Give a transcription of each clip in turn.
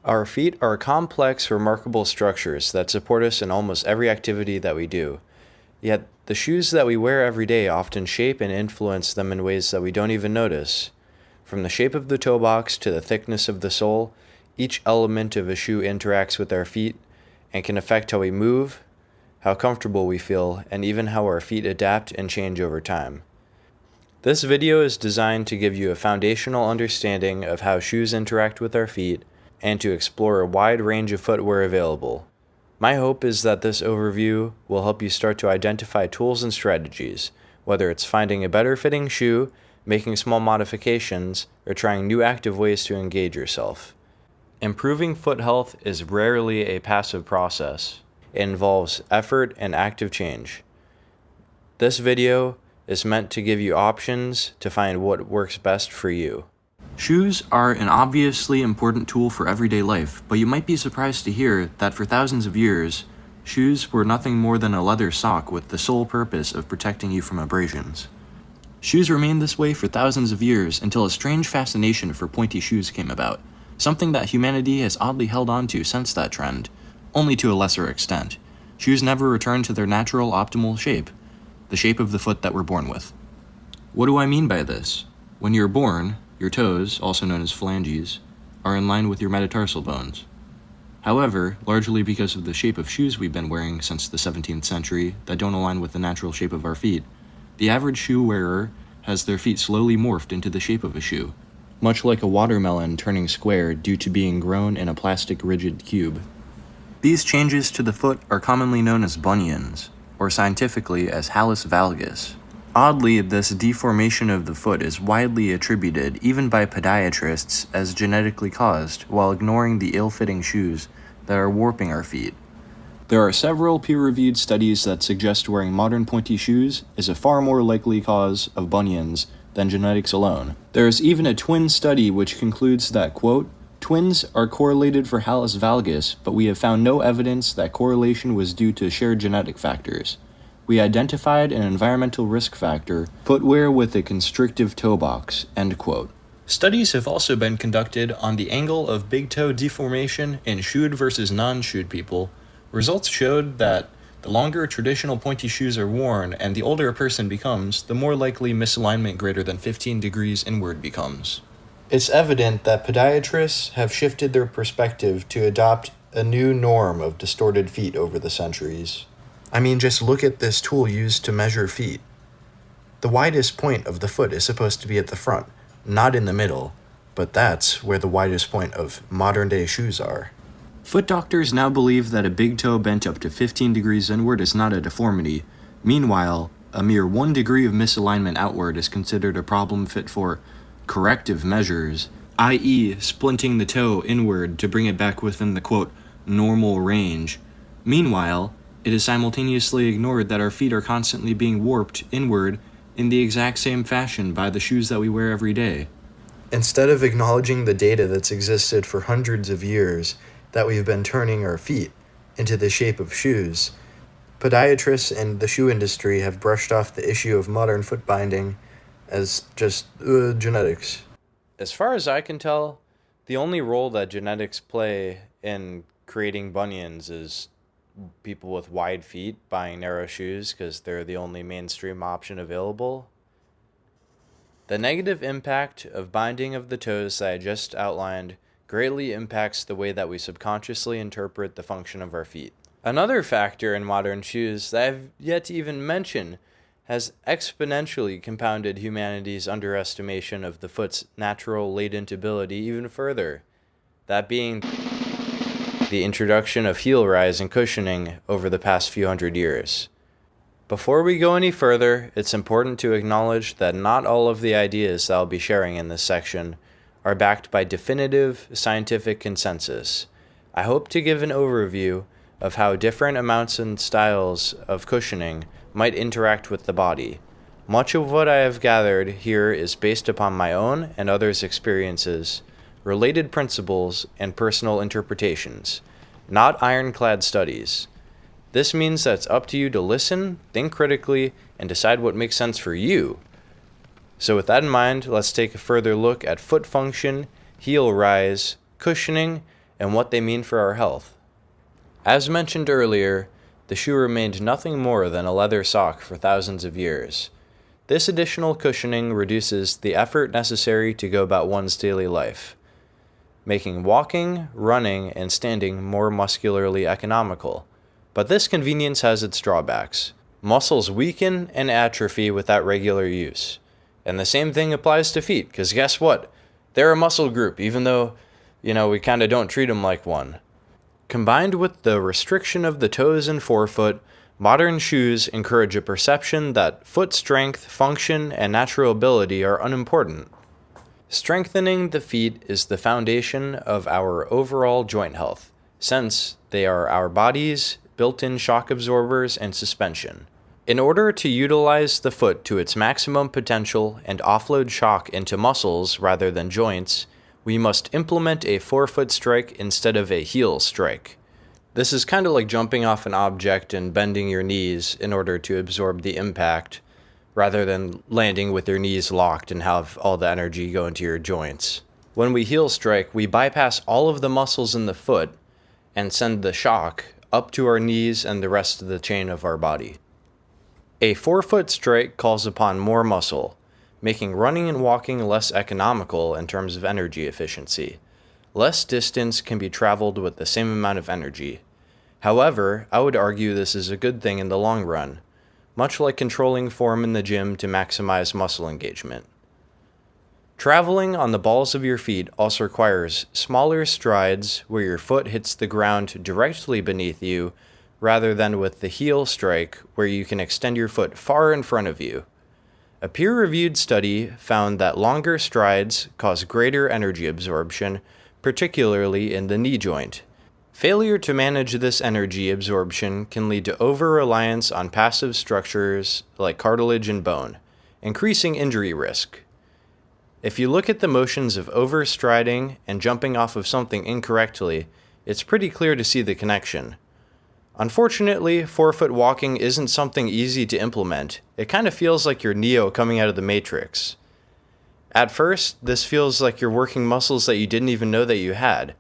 Our feet are complex, remarkable structures that support us in almost every activity that we do. Yet, the shoes that we wear every day often shape and influence them in ways that we don't even notice. From the shape of the toe box to the thickness of the sole, each element of a shoe interacts with our feet and can affect how we move, how comfortable we feel, and even how our feet adapt and change over time. This video is designed to give you a foundational understanding of how shoes interact with our feet and to explore a wide range of footwear available. My hope is that this overview will help you start to identify tools and strategies, whether it's finding a better fitting shoe, making small modifications, or trying new active ways to engage yourself. Improving foot health is rarely a passive process. It involves effort and active change. This video is meant to give you options to find what works best for you. Shoes are an obviously important tool for everyday life, but you might be surprised to hear that for thousands of years, shoes were nothing more than a leather sock with the sole purpose of protecting you from abrasions. Shoes remained this way for thousands of years until a strange fascination for pointy shoes came about, something that humanity has oddly held on to since that trend, only to a lesser extent. Shoes never returned to their natural optimal shape, the shape of the foot that we're born with. What do I mean by this? When you're born, your toes, also known as phalanges, are in line with your metatarsal bones. However, largely because of the shape of shoes we've been wearing since the 17th century that don't align with the natural shape of our feet, the average shoe wearer has their feet slowly morphed into the shape of a shoe, much like a watermelon turning square due to being grown in a plastic rigid cube. These changes to the foot are commonly known as bunions, or scientifically as hallus valgus. Oddly, this deformation of the foot is widely attributed, even by podiatrists, as genetically caused, while ignoring the ill-fitting shoes that are warping our feet. There are several peer-reviewed studies that suggest wearing modern pointy shoes is a far more likely cause of bunions than genetics alone. There is even a twin study which concludes that, quote, twins are correlated for hallus valgus, but we have found no evidence that correlation was due to shared genetic factors. We identified an environmental risk factor, footwear with a constrictive toe box, end quote. Studies have also been conducted on the angle of big toe deformation in shoed versus non-shoed people. Results showed that the longer traditional pointy shoes are worn and the older a person becomes, the more likely misalignment greater than 15 degrees inward becomes. It's evident that podiatrists have shifted their perspective to adopt a new norm of distorted feet over the centuries. I mean, just look at this tool used to measure feet. The widest point of the foot is supposed to be at the front, not in the middle, but that's where the widest point of modern-day shoes are. Foot doctors now believe that a big toe bent up to 15 degrees inward is not a deformity. Meanwhile, a mere 1 degree of misalignment outward is considered a problem fit for corrective measures, i.e., splinting the toe inward to bring it back within the, quote, normal range. Meanwhile, it is simultaneously ignored that our feet are constantly being warped inward in the exact same fashion by the shoes that we wear every day. Instead of acknowledging the data that's existed for hundreds of years that we've been turning our feet into the shape of shoes, podiatrists and the shoe industry have brushed off the issue of modern foot binding as just genetics. As far as I can tell, the only role that genetics play in creating bunions is people with wide feet buying narrow shoes because they're the only mainstream option available. The negative impact of binding of the toes that I just outlined greatly impacts the way that we subconsciously interpret the function of our feet. Another factor in modern shoes that I've yet to even mention has exponentially compounded humanity's underestimation of the foot's natural latent ability even further, that being the introduction of heel rise and cushioning over the past few hundred years. Before we go any further, it's important to acknowledge that not all of the ideas that I'll be sharing in this section are backed by definitive scientific consensus. I hope to give an overview of how different amounts and styles of cushioning might interact with the body. Much of what I have gathered here is based upon my own and others' experiences, related principles, and personal interpretations, not ironclad studies. This means that it's up to you to listen, think critically, and decide what makes sense for you. So with that in mind, let's take a further look at foot function, heel rise, cushioning, and what they mean for our health. As mentioned earlier, the shoe remained nothing more than a leather sock for thousands of years. This additional cushioning reduces the effort necessary to go about one's daily life, making walking, running, and standing more muscularly economical. But this convenience has its drawbacks. Muscles weaken and atrophy without regular use. And the same thing applies to feet, because guess what? They're a muscle group, even though, we kind of don't treat them like one. Combined with the restriction of the toes and forefoot, modern shoes encourage a perception that foot strength, function, and natural ability are unimportant. Strengthening the feet is the foundation of our overall joint health, since they are our body's built-in shock absorbers and suspension. In order to utilize the foot to its maximum potential and offload shock into muscles rather than joints, we must implement a forefoot strike instead of a heel strike. This is kind of like jumping off an object and bending your knees in order to absorb the impact, rather than landing with your knees locked and have all the energy go into your joints. When we heel strike, we bypass all of the muscles in the foot and send the shock up to our knees and the rest of the chain of our body. A forefoot strike calls upon more muscle, making running and walking less economical in terms of energy efficiency. Less distance can be traveled with the same amount of energy. However, I would argue this is a good thing in the long run, much like controlling form in the gym to maximize muscle engagement. Traveling on the balls of your feet also requires smaller strides where your foot hits the ground directly beneath you, rather than with the heel strike where you can extend your foot far in front of you. A peer-reviewed study found that longer strides cause greater energy absorption, particularly in the knee joint. Failure to manage this energy absorption can lead to over-reliance on passive structures like cartilage and bone, increasing injury risk. If you look at the motions of overstriding and jumping off of something incorrectly, it's pretty clear to see the connection. Unfortunately, forefoot walking isn't something easy to implement. It kind of feels like you're Neo coming out of the Matrix. At first, this feels like you're working muscles that you didn't even know that you had.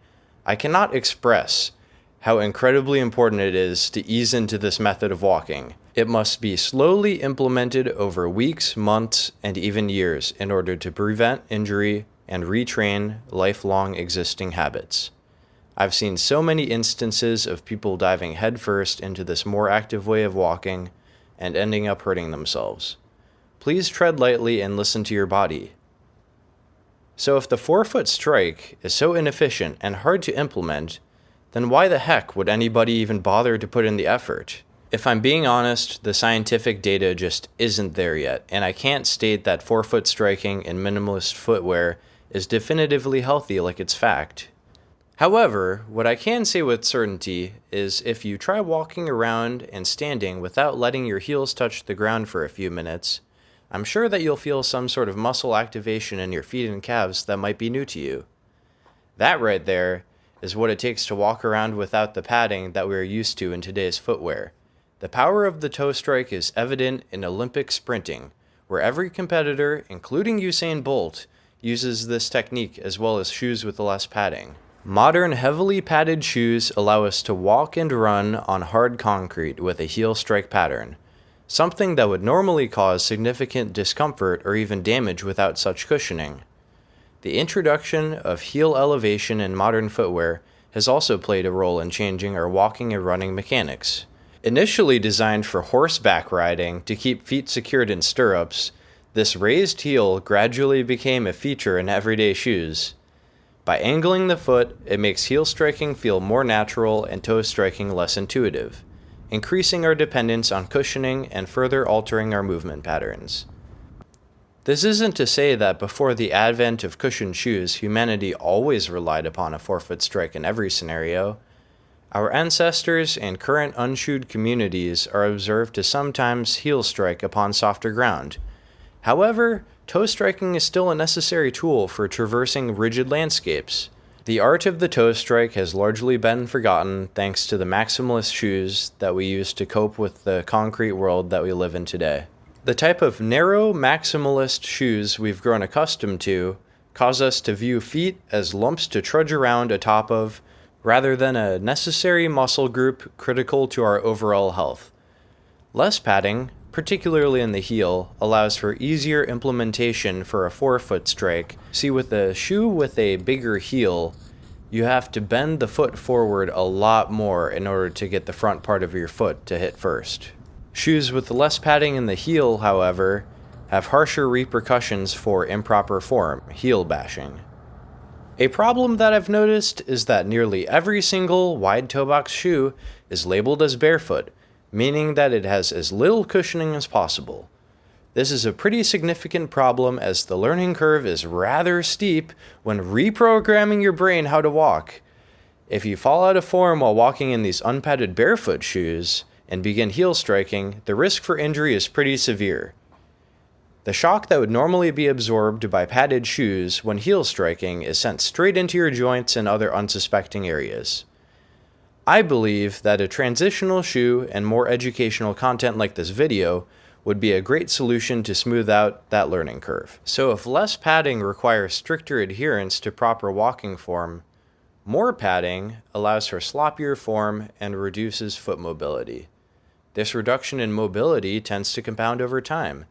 I cannot express how incredibly important it is to ease into this method of walking. It must be slowly implemented over weeks, months, and even years in order to prevent injury and retrain lifelong existing habits. I've seen so many instances of people diving headfirst into this more active way of walking and ending up hurting themselves. Please tread lightly and listen to your body. So if the forefoot strike is so inefficient and hard to implement, then why the heck would anybody even bother to put in the effort? If I'm being honest, the scientific data just isn't there yet, and I can't state that forefoot striking in minimalist footwear is definitively healthy like it's fact. However, what I can say with certainty is if you try walking around and standing without letting your heels touch the ground for a few minutes, I'm sure that you'll feel some sort of muscle activation in your feet and calves that might be new to you. That right there is what it takes to walk around without the padding that we're used to in today's footwear. The power of the toe strike is evident in Olympic sprinting, where every competitor, including Usain Bolt, uses this technique as well as shoes with less padding. Modern heavily padded shoes allow us to walk and run on hard concrete with a heel strike pattern, something that would normally cause significant discomfort or even damage without such cushioning. The introduction of heel elevation in modern footwear has also played a role in changing our walking and running mechanics. Initially designed for horseback riding to keep feet secured in stirrups, this raised heel gradually became a feature in everyday shoes. By angling the foot, it makes heel striking feel more natural and toe striking less intuitive, increasing our dependence on cushioning and further altering our movement patterns. This isn't to say that before the advent of cushioned shoes, humanity always relied upon a forefoot strike in every scenario. Our ancestors and current unshoed communities are observed to sometimes heel strike upon softer ground. However, toe striking is still a necessary tool for traversing rigid landscapes. The art of the toe strike has largely been forgotten thanks to the maximalist shoes that we use to cope with the concrete world that we live in today. The type of narrow maximalist shoes we've grown accustomed to cause us to view feet as lumps to trudge around atop of, rather than a necessary muscle group critical to our overall health. Less padding, particularly in the heel, allows for easier implementation for a forefoot strike. See, with a shoe with a bigger heel, you have to bend the foot forward a lot more in order to get the front part of your foot to hit first. Shoes with less padding in the heel, however, have harsher repercussions for improper form, heel bashing. A problem that I've noticed is that nearly every single wide toe box shoe is labeled as barefoot, meaning that it has as little cushioning as possible. This is a pretty significant problem as the learning curve is rather steep when reprogramming your brain how to walk. If you fall out of form while walking in these unpadded barefoot shoes and begin heel striking, the risk for injury is pretty severe. The shock that would normally be absorbed by padded shoes when heel striking is sent straight into your joints and other unsuspecting areas. I believe that a transitional shoe and more educational content like this video would be a great solution to smooth out that learning curve. So if less padding requires stricter adherence to proper walking form, more padding allows for sloppier form and reduces foot mobility. This reduction in mobility tends to compound over time.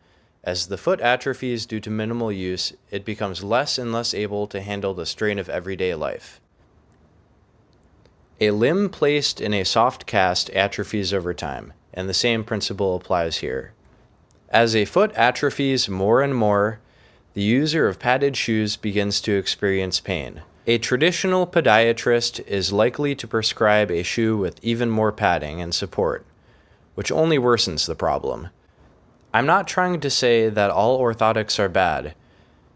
As the foot atrophies due to minimal use, it becomes less and less able to handle the strain of everyday life. A limb placed in a soft cast atrophies over time, and the same principle applies here. As a foot atrophies more and more, the user of padded shoes begins to experience pain. A traditional podiatrist is likely to prescribe a shoe with even more padding and support, which only worsens the problem. I'm not trying to say that all orthotics are bad.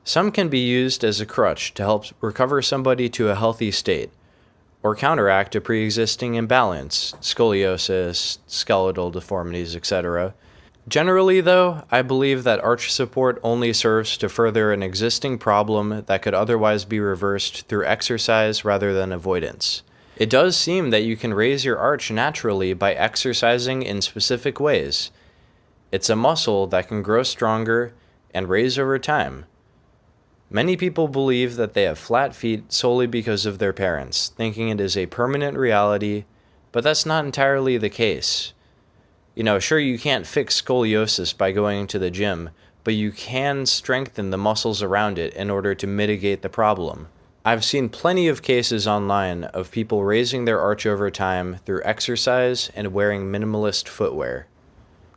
Some can be used as a crutch to help recover somebody to a healthy state, or counteract a pre-existing imbalance, scoliosis, skeletal deformities, etc. Generally, though, I believe that arch support only serves to further an existing problem that could otherwise be reversed through exercise rather than avoidance. It does seem that you can raise your arch naturally by exercising in specific ways. It's a muscle that can grow stronger and raise over time. Many people believe that they have flat feet solely because of their parents, thinking it is a permanent reality, but that's not entirely the case. Sure, you can't fix scoliosis by going to the gym, but you can strengthen the muscles around it in order to mitigate the problem. I've seen plenty of cases online of people raising their arch over time through exercise and wearing minimalist footwear.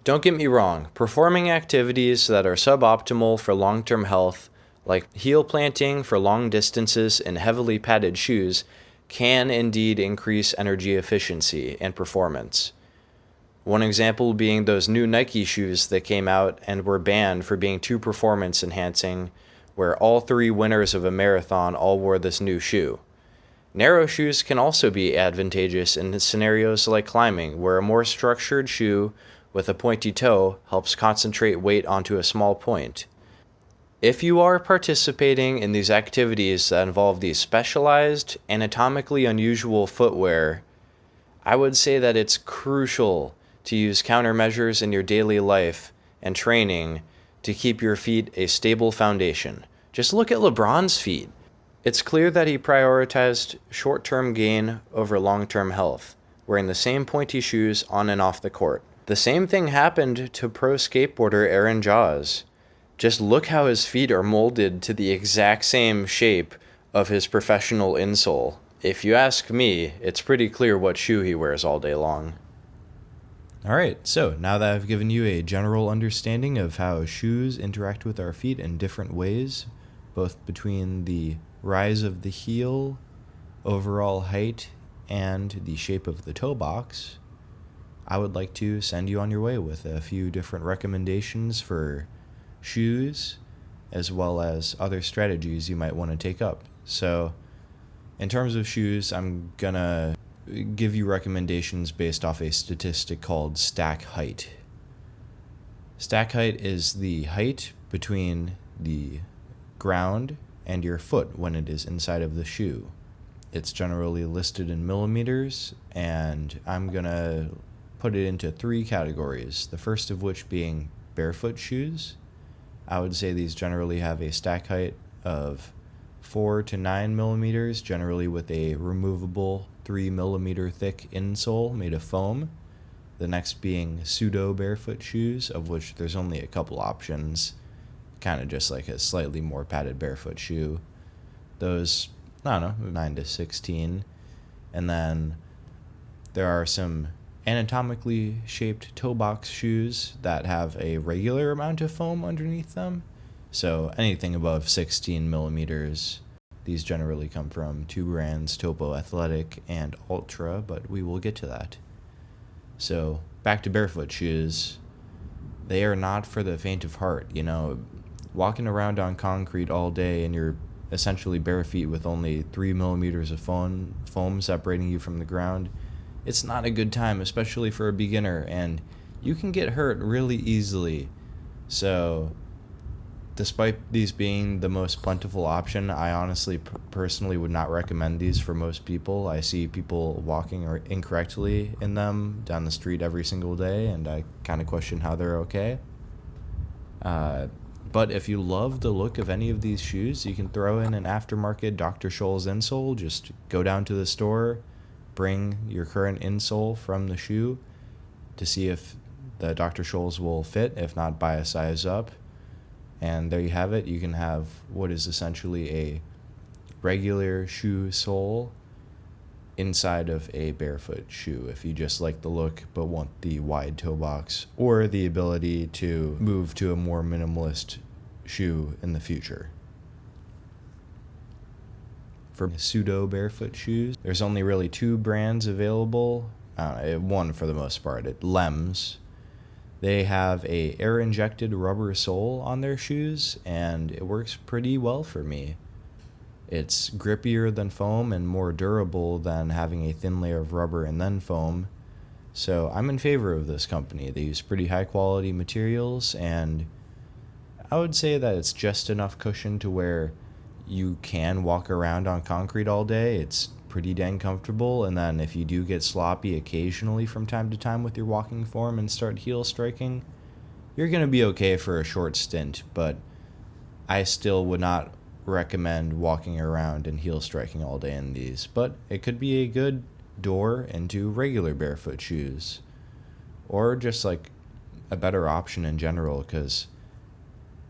Don't get me wrong, performing activities that are suboptimal for long-term health, like heel planting for long distances in heavily padded shoes, can indeed increase energy efficiency and performance. One example being those new Nike shoes that came out and were banned for being too performance enhancing, where all 3 winners of a marathon all wore this new shoe. Narrow shoes can also be advantageous in scenarios like climbing, where a more structured shoe with a pointy toe helps concentrate weight onto a small point. If you are participating in these activities that involve these specialized, anatomically unusual footwear, I would say that it's crucial to use countermeasures in your daily life and training to keep your feet a stable foundation. Just look at LeBron's feet. It's clear that he prioritized short-term gain over long-term health, wearing the same pointy shoes on and off the court. The same thing happened to pro skateboarder Aaron Jaws. Just look how his feet are molded to the exact same shape of his professional insole. If you ask me, it's pretty clear what shoe he wears all day long. Alright, so now that I've given you a general understanding of how shoes interact with our feet in different ways, both between the rise of the heel, overall height, and the shape of the toe box, I would like to send you on your way with a few different recommendations for shoes, as well as other strategies you might want to take up. So, in terms of shoes, I'm gonna give you recommendations based off a statistic called stack height. Stack height is the height between the ground and your foot when it is inside of the shoe. It's generally listed in millimeters, and I'm gonna put it into 3 categories, the first of which being barefoot shoes. I would say these generally have a stack height of 4 to 9 millimeters, generally with a removable 3 millimeter thick insole made of foam. The next being pseudo barefoot shoes, of which there's only a couple options, kind of just like a slightly more padded barefoot shoe. Those, I don't know, 9 to 16. And then there are some anatomically shaped toe box shoes that have a regular amount of foam underneath them. So anything above 16 millimeters. These generally come from two brands, Topo Athletic and Altra, but we will get to that. So back to barefoot shoes. They are not for the faint of heart. You know, walking around on concrete all day and you're essentially bare feet with only 3 millimeters of foam separating you from the ground, it's not a good time, especially for a beginner, and you can get hurt really easily. So despite these being the most plentiful option, I honestly personally would not recommend these for most people. I see people walking incorrectly in them down the street every single day, and I kind of question how they're okay. But if you love the look of any of these shoes, you can throw in an aftermarket Dr. Scholl's insole. Just go down to the store, bring your current insole from the shoe to see if the Dr. Scholl's will fit. If not, buy a size up. And there you have it. You can have what is essentially a regular shoe sole inside of a barefoot shoe if you just like the look but want the wide toe box or the ability to move to a more minimalist shoe in the future. For pseudo barefoot shoes, there's only really two brands available. One for the most part, Lems. They have a air-injected rubber sole on their shoes, and it works pretty well for me. It's grippier than foam and more durable than having a thin layer of rubber and then foam. So I'm in favor of this company. They use pretty high-quality materials, and I would say that it's just enough cushion to where you can walk around on concrete all day. It's pretty dang comfortable, and then if you do get sloppy occasionally from time to time with your walking form and start heel striking, you're going to be okay for a short stint, but I still would not recommend walking around and heel striking all day in these. But it could be a good door into regular barefoot shoes, or just like a better option in general, because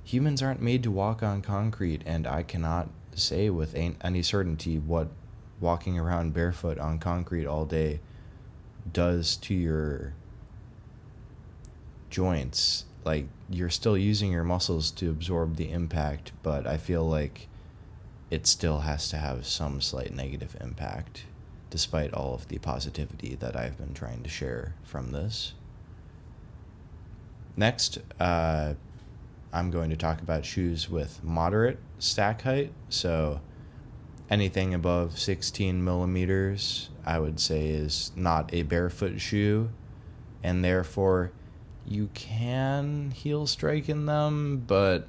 humans aren't made to walk on concrete, and I cannot say with any certainty what walking around barefoot on concrete all day does to your joints. Like, you're still using your muscles to absorb the impact, but I feel like it still has to have some slight negative impact, despite all of the positivity that I've been trying to share from this. Next, I'm going to talk about shoes with moderate stack height. So anything above 16 millimeters, I would say, is not a barefoot shoe, and therefore you can heel strike in them, but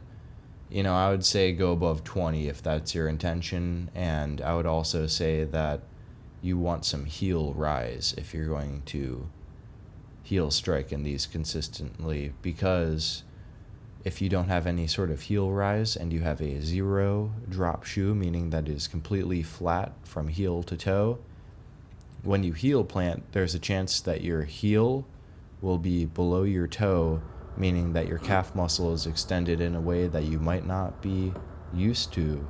you know, I would say go above 20 if that's your intention, and I would also say that you want some heel rise if you're going to heel strike in these consistently, because if you don't have any sort of heel rise and you have a zero drop shoe, meaning that it is completely flat from heel to toe, when you heel plant, there's a chance that your heel will be below your toe, meaning that your calf muscle is extended in a way that you might not be used to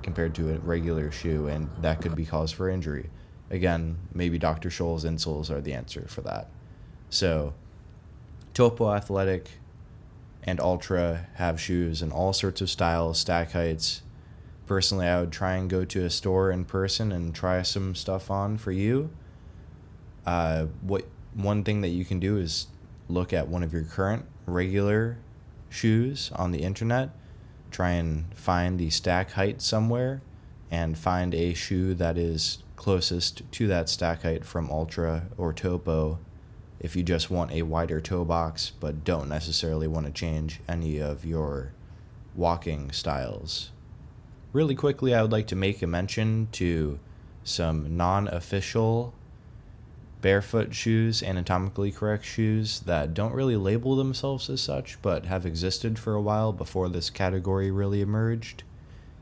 compared to a regular shoe, and that could be cause for injury. Again, maybe Dr. Scholl's insoles are the answer for that. So, Topo Athletic and Altra have shoes in all sorts of styles, stack heights. Personally, I would try and go to a store in person and try some stuff on for you. One thing that you can do is look at one of your current regular shoes on the internet, try and find the stack height somewhere, and find a shoe that is closest to that stack height from Altra or Topo, if you just want a wider toe box but don't necessarily want to change any of your walking styles. Really quickly, I would like to make a mention to some non-official barefoot shoes, anatomically correct shoes that don't really label themselves as such but have existed for a while before this category really emerged.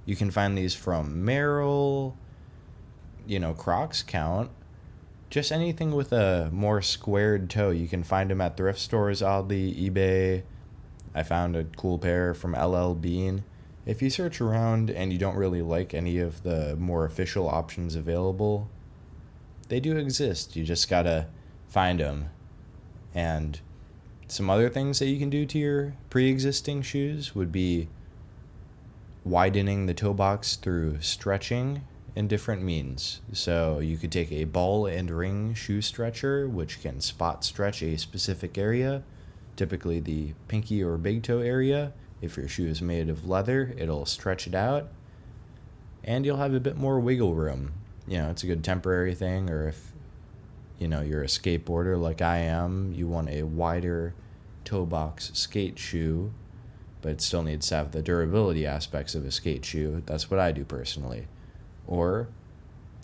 You can find these from Merrell, Crocs count. Just anything with a more squared toe. You can find them at thrift stores, oddly, eBay. I found a cool pair from LL Bean. If you search around and you don't really like any of the more official options available, they do exist. You just gotta find them. And some other things that you can do to your pre-existing shoes would be widening the toe box through stretching in different means. So you could take a ball and ring shoe stretcher, which can spot stretch a specific area, typically the pinky or big toe area. If your shoe is made of leather, it'll stretch it out, and you'll have a bit more wiggle room. It's a good temporary thing, or if you're a skateboarder like I am, you want a wider toe box skate shoe, but it still needs to have the durability aspects of a skate shoe. That's what I do personally. Or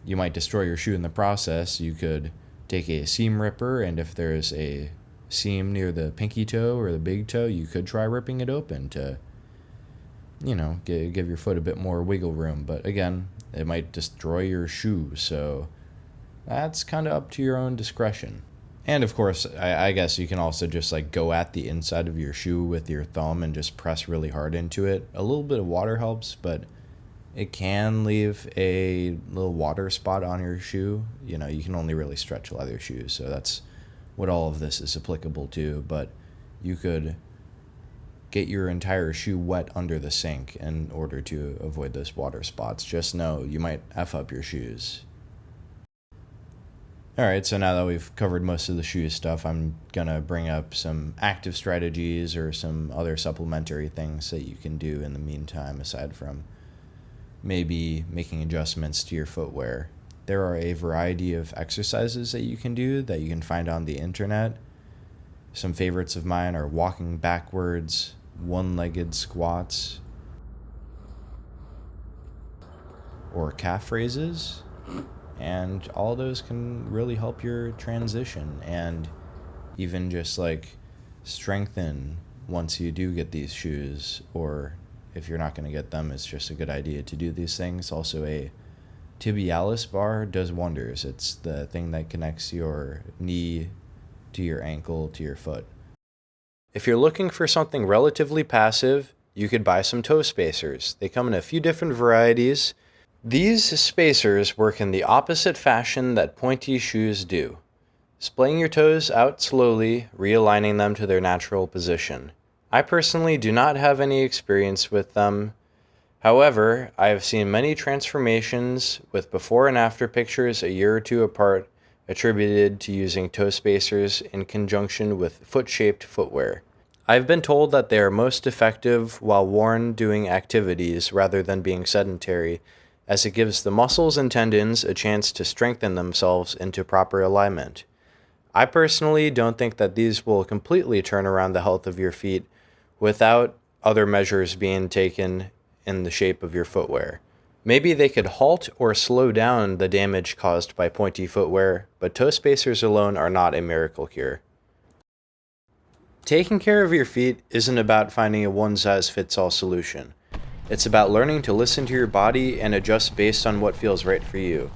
you might destroy your shoe in the process. You could take a seam ripper, and if there's a seam near the pinky toe or the big toe, you could try ripping it open to, give your foot a bit more wiggle room. But again, it might destroy your shoe, so that's kind of up to your own discretion. And of course, I guess you can also just go at the inside of your shoe with your thumb and just press really hard into it. A little bit of water helps, but it can leave a little water spot on your shoe. You can only really stretch leather shoes, so that's what all of this is applicable to. But you could get your entire shoe wet under the sink in order to avoid those water spots. Just know you might F up your shoes. Alright, so now that we've covered most of the shoe stuff, I'm going to bring up some active strategies or some other supplementary things that you can do in the meantime, aside from maybe making adjustments to your footwear. There are a variety of exercises that you can do that you can find on the internet. Some favorites of mine are walking backwards, one-legged squats, or calf raises. And all those can really help your transition and even just strengthen once you do get these shoes. Or if you're not going to get them, it's just a good idea to do these things. Also, a tibialis bar does wonders. It's the thing that connects your knee to your ankle to your foot. If you're looking for something relatively passive, you could buy some toe spacers. They come in a few different varieties. These spacers work in the opposite fashion that pointy shoes do, splaying your toes out slowly, realigning them to their natural position. I personally do not have any experience with them. However, I have seen many transformations with before and after pictures a year or two apart attributed to using toe spacers in conjunction with foot-shaped footwear. I've been told that they are most effective while worn doing activities rather than being sedentary, as it gives the muscles and tendons a chance to strengthen themselves into proper alignment. I personally don't think that these will completely turn around the health of your feet without other measures being taken in the shape of your footwear. Maybe they could halt or slow down the damage caused by pointy footwear, but toe spacers alone are not a miracle cure. Taking care of your feet isn't about finding a one-size-fits-all solution. It's about learning to listen to your body and adjust based on what feels right for you.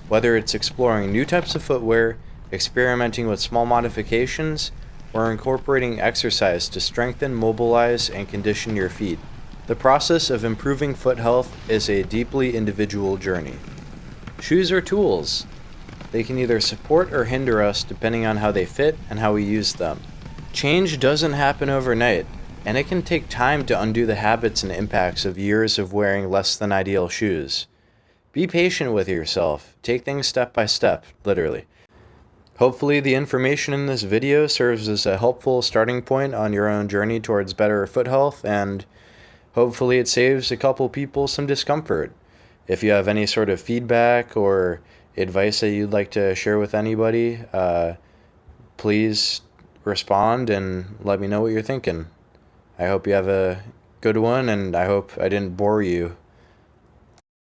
Whether it's exploring new types of footwear, experimenting with small modifications, or incorporating exercise to strengthen, mobilize, and condition your feet, the process of improving foot health is a deeply individual journey. Shoes are tools. They can either support or hinder us depending on how they fit and how we use them. Change doesn't happen overnight, and it can take time to undo the habits and impacts of years of wearing less than ideal shoes. Be patient with yourself. Take things step by step, literally. Hopefully the information in this video serves as a helpful starting point on your own journey towards better foot health, and hopefully it saves a couple people some discomfort. If you have any sort of feedback or advice that you'd like to share with anybody, please respond and let me know what you're thinking. I hope you have a good one, and I hope I didn't bore you